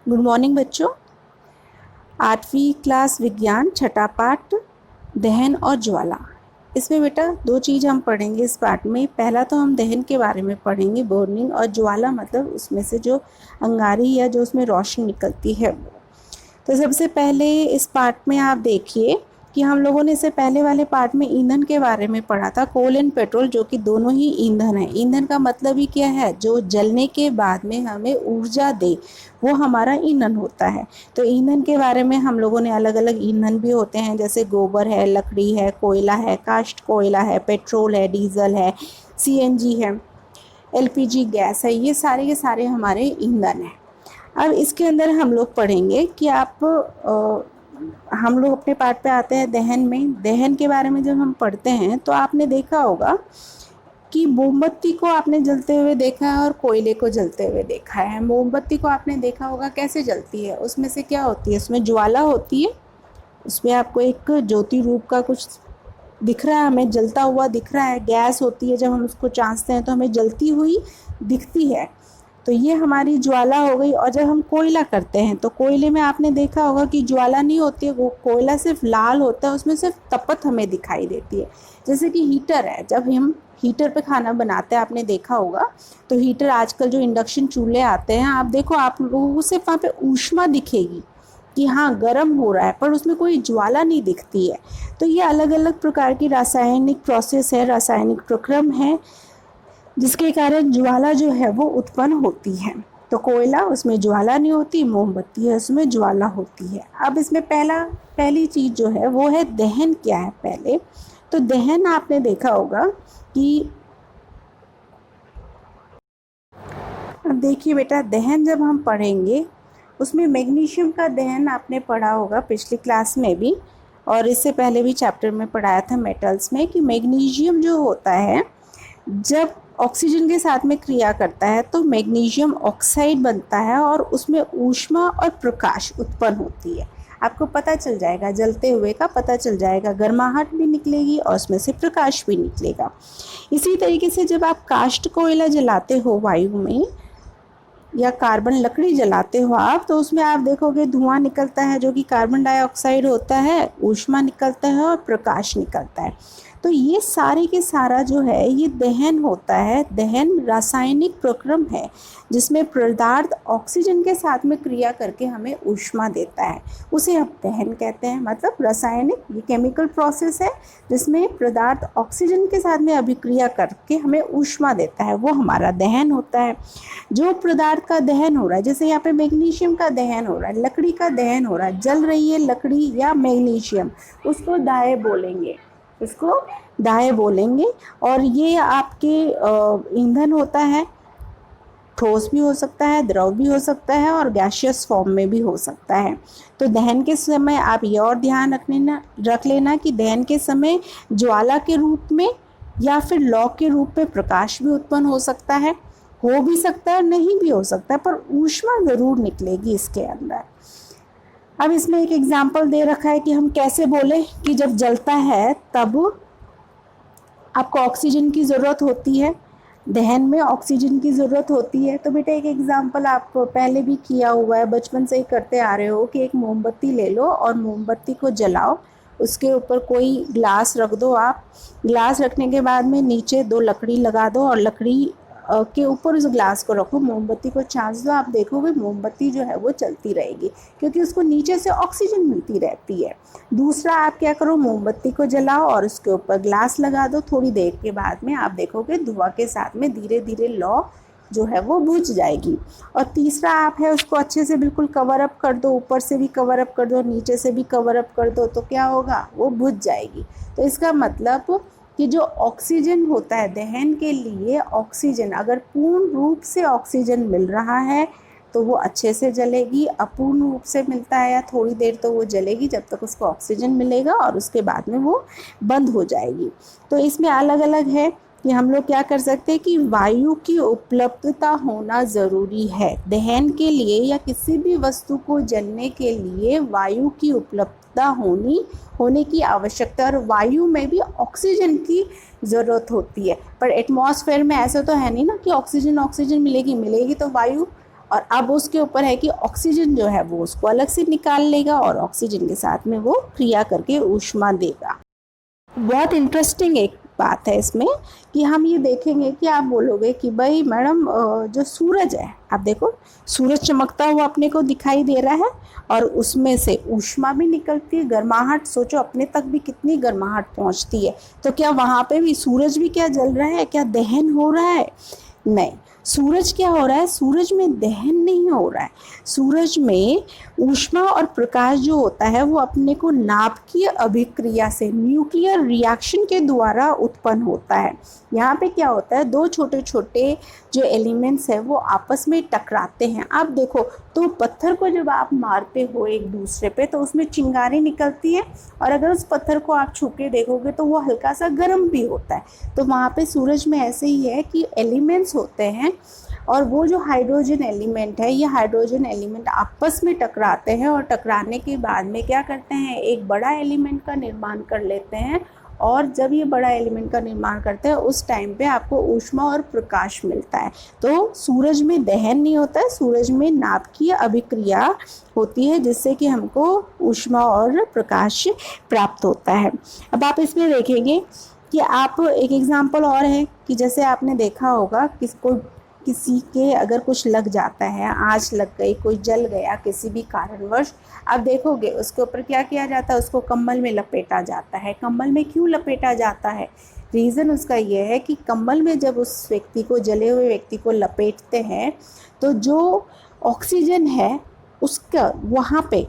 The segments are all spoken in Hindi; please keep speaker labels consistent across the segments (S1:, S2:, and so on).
S1: गुड मॉर्निंग बच्चों। 8वीं क्लास विज्ञान छठा पाठ दहन और ज्वाला। इसमें बेटा दो चीज़ हम पढ़ेंगे इस पाठ में। पहला तो हम दहन के बारे में पढ़ेंगे, बर्निंग, और ज्वाला मतलब उसमें से जो अंगारी या जो उसमें रोशनी निकलती है वो। तो सबसे पहले इस पाठ में आप देखिए कि हम लोगों ने इससे पहले वाले पार्ट में ईंधन के बारे में पढ़ा था, कोल एंड पेट्रोल, जो कि दोनों ही ईंधन है। ईंधन का मतलब ही क्या है? जो जलने के बाद में हमें ऊर्जा दे, वो हमारा ईंधन होता है। तो ईंधन के बारे में हम लोगों ने अलग अलग ईंधन भी होते हैं, जैसे गोबर है, लकड़ी है, कोयला है, काष्ठ कोयला है, पेट्रोल है, डीजल है, सीएनजी है, एलपीजी गैस है। ये सारे के सारे हमारे ईंधन हैं। अब इसके अंदर हम लोग पढ़ेंगे कि हम लोग अपने पाठ पे आते हैं दहन में। दहन के बारे में जब हम पढ़ते हैं तो आपने देखा होगा कि मोमबत्ती को आपने जलते हुए देखा है और कोयले को जलते हुए देखा है। मोमबत्ती को आपने देखा होगा कैसे जलती है, उसमें से क्या होती है? उसमें ज्वाला होती है, उसमें आपको एक ज्योति रूप का कुछ दिख रहा है, हमें जलता हुआ दिख रहा है। गैस होती है, जब हम उसको चाँचते हैं तो हमें जलती हुई दिखती है, तो ये हमारी ज्वाला हो गई। और जब हम कोयला करते हैं तो कोयले में आपने देखा होगा कि ज्वाला नहीं होती है, वो कोयला सिर्फ लाल होता है, उसमें सिर्फ तपत हमें दिखाई देती है। जैसे कि हीटर है, जब हम हीटर पे खाना बनाते हैं, आपने देखा होगा, तो हीटर आजकल जो इंडक्शन चूल्हे आते हैं, आप देखो, आप लोगों को सिर्फ वहाँ पे ऊष्मा दिखेगी कि हाँ गर्म हो रहा है, पर उसमें कोई ज्वाला नहीं दिखती है। तो ये अलग अलग प्रकार की रासायनिक प्रोसेस है, रासायनिक प्रक्रम है, जिसके कारण ज्वाला जो है वो उत्पन्न होती है। तो कोयला, उसमें ज्वाला नहीं होती, मोमबत्ती है, उसमें ज्वाला होती है। अब इसमें पहली चीज़ जो है वो है दहन। क्या है पहले? तो दहन आपने देखा होगा कि, अब देखिए बेटा, दहन जब हम पढ़ेंगे उसमें मैग्नीशियम का दहन आपने पढ़ा होगा पिछली क्लास में भी, और इससे पहले भी चैप्टर में पढ़ाया था मेटल्स में, कि मैग्नीशियम जो होता है जब ऑक्सीजन के साथ में क्रिया करता है तो मैग्नीशियम ऑक्साइड बनता है और उसमें ऊष्मा और प्रकाश उत्पन्न होती है। आपको पता चल जाएगा, जलते हुए का पता चल जाएगा, गर्माहट भी निकलेगी और उसमें से प्रकाश भी निकलेगा। इसी तरीके से जब आप काष्ठ कोयला जलाते हो वायु में, या कार्बन लकड़ी जलाते हो आप, तो उसमें आप देखोगे धुआं निकलता है जो कि कार्बन डाइऑक्साइड होता है, ऊष्मा निकलता है और प्रकाश निकलता है। तो ये सारे के सारा जो है ये दहन होता है। दहन रासायनिक प्रक्रम है जिसमें पदार्थ ऑक्सीजन के साथ में क्रिया करके हमें ऊष्मा देता है, उसे हम दहन कहते हैं। मतलब रासायनिक, ये केमिकल प्रोसेस है जिसमें पदार्थ ऑक्सीजन के साथ में अभिक्रिया करके हमें ऊष्मा देता है, वो हमारा दहन होता है। जो पदार्थ का दहन हो रहा है, जैसे यहाँ पे मैग्नीशियम का दहन हो रहा है, लकड़ी का दहन हो रहा है, जल रही है लकड़ी या मैग्नीशियम, उसको दाहे बोलेंगे, उसको दाहे बोलेंगे। और ये आपके ईंधन होता है, ठोस भी हो सकता है, द्रव भी हो सकता है, और गैसियस फॉर्म में भी हो सकता है। तो दहन के समय आप ये और ध्यान रख लेना कि दहन के समय ज्वाला के रूप में या फिर लौ के रूप में प्रकाश भी उत्पन्न हो सकता है, हो भी सकता है, नहीं भी हो सकता है, पर ऊष्मा ज़रूर निकलेगी इसके अंदर। अब इसमें एक एग्जाम्पल दे रखा है कि हम कैसे बोले कि जब जलता है तब आपको ऑक्सीजन की ज़रूरत होती है, दहन में ऑक्सीजन की ज़रूरत होती है। तो बेटा एक एग्जाम्पल आप पहले भी किया हुआ है, बचपन से ही करते आ रहे हो, कि एक मोमबत्ती ले लो और मोमबत्ती को जलाओ, उसके ऊपर कोई ग्लास रख दो। आप ग्लास रखने के बाद में नीचे 2 लकड़ी लगा दो और लकड़ी के ऊपर उस ग्लास को रखो, मोमबत्ती को चाँच दो। आप देखोगे मोमबत्ती जो है वो चलती रहेगी, क्योंकि उसको नीचे से ऑक्सीजन मिलती रहती है। दूसरा, आप क्या करो, मोमबत्ती को जलाओ और उसके ऊपर ग्लास लगा दो। थोड़ी देर के बाद में आप देखोगे धुआं के साथ में धीरे धीरे लौ जो है वो बुझ जाएगी। और तीसरा आप है, उसको अच्छे से बिल्कुल कवर अप कर दो, ऊपर से भी कवर अप कर दो, नीचे से भी कवर अप कर दो, तो क्या होगा, वो बुझ जाएगी। तो इसका मतलब कि जो ऑक्सीजन होता है दहन के लिए, ऑक्सीजन अगर पूर्ण रूप से ऑक्सीजन मिल रहा है तो वो अच्छे से जलेगी, अपूर्ण रूप से मिलता है या थोड़ी देर तो वो जलेगी जब तक उसको ऑक्सीजन मिलेगा, और उसके बाद में वो बंद हो जाएगी। तो इसमें अलग अलग है कि हम लोग क्या कर सकते हैं कि वायु की उपलब्धता होना ज़रूरी है दहन के लिए, या किसी भी वस्तु को जलने के लिए वायु की उपलब्धता होने की आवश्यकता। और वायु में भी ऑक्सीजन की ज़रूरत होती है, पर एटमॉस्फेयर में ऐसा तो है नहीं ना कि ऑक्सीजन मिलेगी तो वायु और अब उसके ऊपर है कि ऑक्सीजन जो है वो उसको अलग से निकाल लेगा और ऑक्सीजन के साथ में वो क्रिया करके ऊष्मा देगा। बहुत इंटरेस्टिंग एक बात है इसमें कि हम ये देखेंगे कि आप बोलोगे कि भाई मैडम जो सूरज है, आप देखो सूरज चमकता हुआ अपने को दिखाई दे रहा है और उसमें से ऊष्मा भी निकलती है, गर्माहट, सोचो अपने तक भी कितनी गर्माहट पहुंचती है। तो क्या वहाँ पे भी सूरज भी क्या जल रहा है, क्या दहन हो रहा है? नहीं, सूरज क्या हो रहा है, सूरज में दहन नहीं हो रहा है, सूरज में ऊष्मा और प्रकाश जो होता है वो अपने को नाभिकीय अभिक्रिया से, न्यूक्लियर रिएक्शन के द्वारा उत्पन्न होता है। यहाँ पे क्या होता है, दो छोटे छोटे जो एलिमेंट्स है वो आपस में टकराते हैं। आप देखो तो पत्थर को जब आप मारते हो एक दूसरे पे तो उसमें चिंगारी निकलती है और अगर उस पत्थर को आप छू के देखोगे तो वो हल्का सा गर्म भी होता है। तो वहाँ पे सूरज में ऐसे ही है कि एलिमेंट्स होते हैं और वो जो हाइड्रोजन एलिमेंट है, ये हाइड्रोजन एलिमेंट आपस में टकराते हैं और टकराने के बाद में क्या करते हैं, एक बड़ा एलिमेंट का निर्माण कर लेते हैं। और जब ये बड़ा एलिमेंट का निर्माण करते हैं उस टाइम पे आपको ऊष्मा और प्रकाश मिलता है। तो सूरज में दहन नहीं होता है, सूरज में नाभिकीय अभिक्रिया होती है जिससे कि हमको ऊष्मा और प्रकाश प्राप्त होता है। अब आप इसमें देखेंगे कि आप एक एग्जाम्पल और है कि जैसे आपने देखा होगा किसी के अगर कुछ लग जाता है, आँच लग गई, कोई जल गया किसी भी कारणवश, आप देखोगे उसके ऊपर क्या किया जाता है, उसको कंबल में लपेटा जाता है। कंबल में क्यों लपेटा जाता है? रीज़न उसका ये है कि कंबल में जब उस व्यक्ति को, जले हुए व्यक्ति को लपेटते हैं तो जो ऑक्सीजन है उसका वहाँ पे,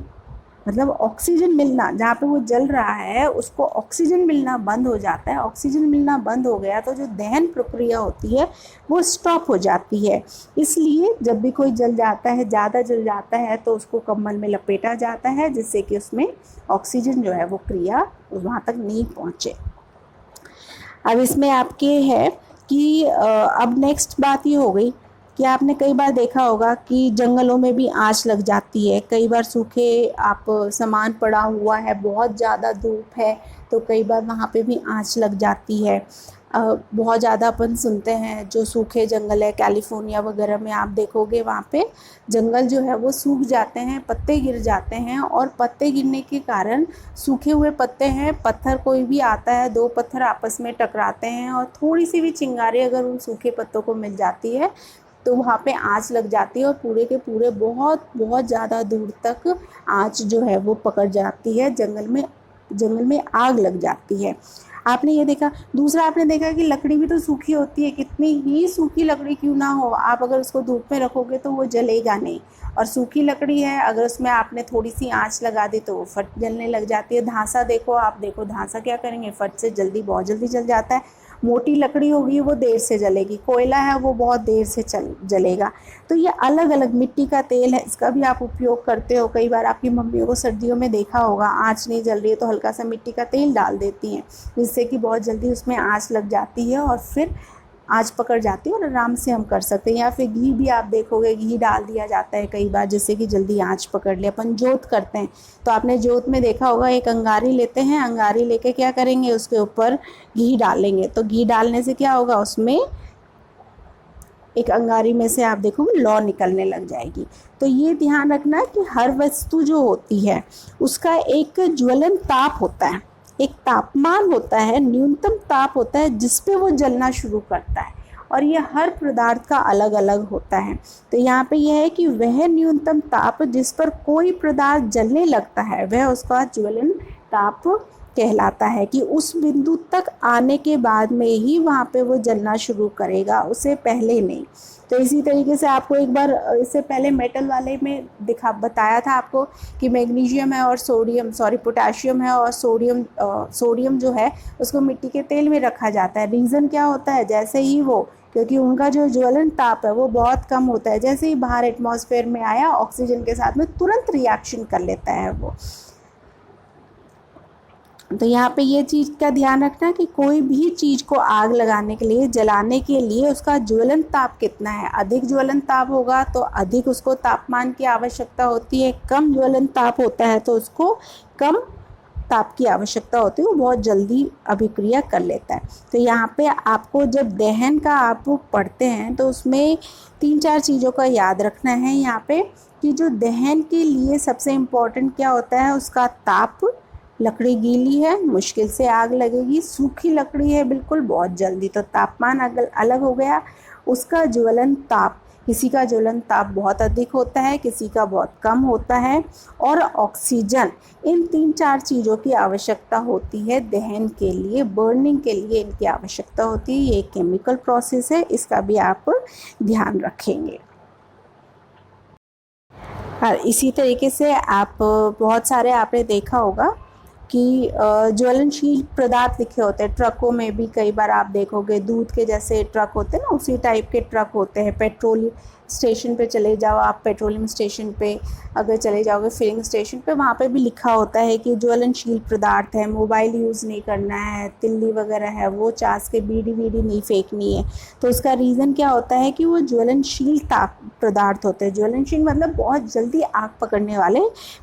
S1: मतलब ऑक्सीजन मिलना, जहाँ पे वो जल रहा है उसको ऑक्सीजन मिलना बंद हो जाता है। ऑक्सीजन मिलना बंद हो गया तो जो दहन प्रक्रिया होती है वो स्टॉप हो जाती है। इसलिए जब भी कोई जल जाता है, ज़्यादा जल जाता है, तो उसको कंबल में लपेटा जाता है जिससे कि उसमें ऑक्सीजन जो है वो क्रिया वहाँ तक नहीं पहुँचे। अब इसमें आपके है कि अब नेक्स्ट बात ये हो गई कि आपने कई बार देखा होगा कि जंगलों में भी आँच लग जाती है। कई बार सूखे आप सामान पड़ा हुआ है, बहुत ज़्यादा धूप है तो कई बार वहाँ पे भी आँच लग जाती है। बहुत ज़्यादा अपन सुनते हैं जो सूखे जंगल है, कैलिफोर्निया वगैरह में आप देखोगे वहाँ पे जंगल जो है वो सूख जाते हैं, पत्ते गिर जाते हैं और पत्ते गिरने के कारण सूखे हुए पत्ते हैं, पत्थर कोई भी आता है, दो पत्थर आपस में टकराते हैं और थोड़ी सी भी चिंगारी अगर उन सूखे पत्तों को मिल जाती है तो वहाँ पे आँच लग जाती है और पूरे के पूरे बहुत बहुत ज़्यादा दूर तक आँच जो है वो पकड़ जाती है, जंगल में आग लग जाती है। आपने ये देखा। दूसरा आपने देखा कि लकड़ी भी तो सूखी होती है, कितनी ही सूखी लकड़ी क्यों ना हो, आप अगर उसको धूप में रखोगे तो वो जलेगा नहीं। और सूखी लकड़ी है, अगर उसमें आपने थोड़ी सी आंच लगा दी तो वो फट जलने लग जाती है। धांसा देखो, आप देखो धांसा क्या करेंगे, फट से जल्दी, बहुत जल्दी जल जाता है। मोटी लकड़ी होगी वो देर से जलेगी, कोयला है वो बहुत देर से जलेगा। तो ये अलग अलग, मिट्टी का तेल है, इसका भी आप उपयोग करते हो। कई बार आपकी मम्मियों को सर्दियों में देखा होगा, आँच नहीं जल रही है तो हल्का सा मिट्टी का तेल डाल देती हैं, जिससे कि बहुत जल्दी उसमें आँच लग जाती है और फिर आँच पकड़ जाती है और आराम से हम कर सकते हैं। या फिर घी भी आप देखोगे, घी डाल दिया जाता है कई बार जिससे कि जल्दी आँच पकड़ ले। अपन जोत करते हैं तो आपने जोत में देखा होगा, एक अंगारी लेते हैं, अंगारी लेके क्या करेंगे, उसके ऊपर घी डालेंगे। तो घी डालने से क्या होगा, उसमें एक अंगारी में से आप देखोगे लौ निकलने लग जाएगी। तो ये ध्यान रखना कि हर वस्तु जो होती है उसका एक ज्वलन ताप होता है, एक तापमान होता है, न्यूनतम ताप होता है जिस पे वो जलना शुरू करता है और ये हर पदार्थ का अलग अलग होता है। तो यहाँ पे यह है कि वह न्यूनतम ताप जिस पर कोई पदार्थ जलने लगता है वह उसका ज्वलन ताप कहलाता है, कि उस बिंदु तक आने के बाद में ही वहाँ पे वो जलना शुरू करेगा, उससे पहले नहीं। तो इसी तरीके से आपको एक बार इससे पहले मेटल वाले में बताया था आपको कि मैग्नीशियम है और पोटेशियम है और सोडियम जो है उसको मिट्टी के तेल में रखा जाता है। रीज़न क्या होता है, जैसे ही वो, क्योंकि उनका जो ज्वलन ताप है वो बहुत कम होता है, जैसे ही बाहर एटमॉस्फेयर में आया ऑक्सीजन के साथ में तुरंत रिएक्शन कर लेता है वो। तो यहाँ पे ये चीज़ का ध्यान रखना कि कोई भी चीज़ को आग लगाने के लिए, जलाने के लिए उसका ज्वलन ताप कितना है। अधिक ज्वलन ताप होगा तो अधिक उसको तापमान की आवश्यकता होती है, कम ज्वलन ताप होता है तो उसको कम ताप की आवश्यकता होती है वो बहुत जल्दी अभिक्रिया कर लेता है। तो यहाँ पे आपको जब दहन का आप पढ़ते हैं तो उसमें 3-4 चीज़ों का याद रखना है यहाँ पे, कि जो दहन के लिए सबसे इम्पोर्टेंट क्या होता है, उसका ताप। लकड़ी गीली है, मुश्किल से आग लगेगी, सूखी लकड़ी है बिल्कुल, बहुत जल्दी, तो तापमान अलग हो गया। उसका ज्वलन ताप, किसी का ज्वलन ताप बहुत अधिक होता है, किसी का बहुत कम होता है। और ऑक्सीजन, इन 3-4 चीज़ों की आवश्यकता होती है दहन के लिए, बर्निंग के लिए इनकी आवश्यकता होती है। ये एक केमिकल प्रोसेस है, इसका भी आप ध्यान रखेंगे। और इसी तरीके से आप बहुत सारे आपने देखा होगा कि ज्वलनशील पदार्थ लिखे होते हैं ट्रकों में भी, कई बार आप देखोगे दूध के जैसे ट्रक होते हैं ना, उसी टाइप के ट्रक होते हैं। पेट्रोल स्टेशन पे चले जाओ आप, पेट्रोलियम स्टेशन पे अगर चले जाओगे, फिलिंग स्टेशन पे, वहाँ पे भी लिखा होता है कि ज्वलनशील पदार्थ है, मोबाइल यूज़ नहीं करना है, तिल्ली वगैरह है वो चास के बीड़ी नहीं फेंकनी है। तो उसका रीज़न क्या होता है कि वो ज्वलनशील ताप पदार्थ होते हैं। ज्वलनशील मतलब बहुत जल्दी आग पकड़ने वाले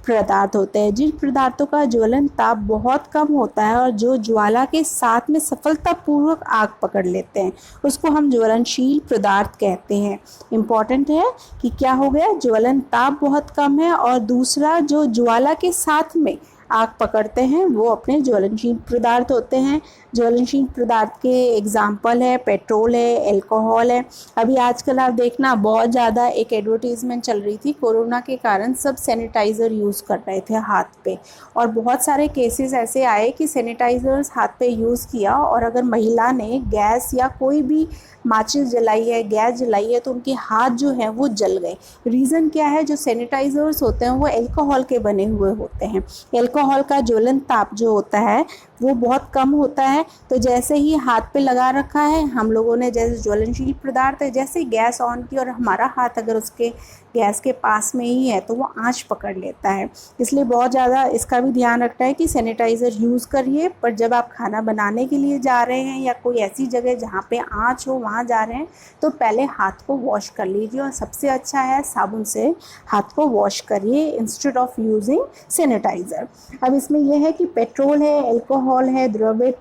S1: पदार्थ होते हैं। जिन पदार्थों का ज्वलन ताप बहुत कम होता है और जो ज्वाला के साथ में सफलतापूर्वक आग पकड़ लेते हैं, उसको हम ज्वलनशील पदार्थ कहते हैं। इम्पॉर्टेंट है कि क्या हो गया, ज्वलन ताप बहुत कम है, और दूसरा जो ज्वाला के साथ में आग पकड़ते हैं वो अपने ज्वलनशील पदार्थ होते हैं। ज्वलनशील पदार्थ के एग्जाम्पल है पेट्रोल है, एल्कोहल है। अभी आजकल आप देखना बहुत ज़्यादा एक एडवर्टीज़मेंट चल रही थी, कोरोना के कारण सब सैनिटाइज़र यूज़ कर रहे थे हाथ पे, और बहुत सारे केसेस ऐसे आए कि सैनिटाइज़र्स हाथ पे यूज़ किया और अगर महिला ने गैस या कोई भी माचिस जलाई है, गैस जलाई है, तो उनके हाथ जो है वो जल गए। रीज़न क्या है, जो सैनिटाइज़र्स होते हैं वो एल्कोहल के बने हुए होते हैं। एल्कोहल का ज्वलन ताप जो होता है वो बहुत कम होता है। तो जैसे ही हाथ पे लगा रखा है हम लोगों ने, जैसे ज्वलनशील पदार्थ है, जैसे ही गैस ऑन की और हमारा हाथ अगर उसके गैस के पास में ही है तो वो आंच पकड़ लेता है। इसलिए बहुत ज़्यादा इसका भी ध्यान रखना है कि सैनिटाइज़र यूज़ करिए, पर जब आप खाना बनाने के लिए जा रहे हैं या कोई ऐसी जगह जहाँ पे आंच हो वहाँ जा रहे हैं तो पहले हाथ को वॉश कर लीजिए, और सबसे अच्छा है साबुन से हाथ को वॉश करिए इंस्टेड ऑफ यूजिंग सैनिटाइज़र। अब इसमें यह है कि पेट्रोल है, एल्कोहल है, द्रवित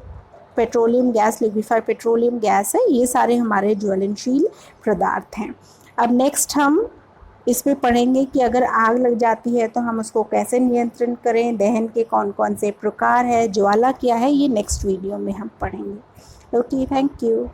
S1: petroleum gas, liquefied petroleum gas है, ये सारे हमारे ज्वलनशील पदार्थ हैं। अब नेक्स्ट हम इसमें पढ़ेंगे कि अगर आग लग जाती है तो हम उसको कैसे नियंत्रण करें, दहन के कौन कौन से प्रकार है, ज्वाला क्या है, ये नेक्स्ट वीडियो में हम पढ़ेंगे। Okay, thank you.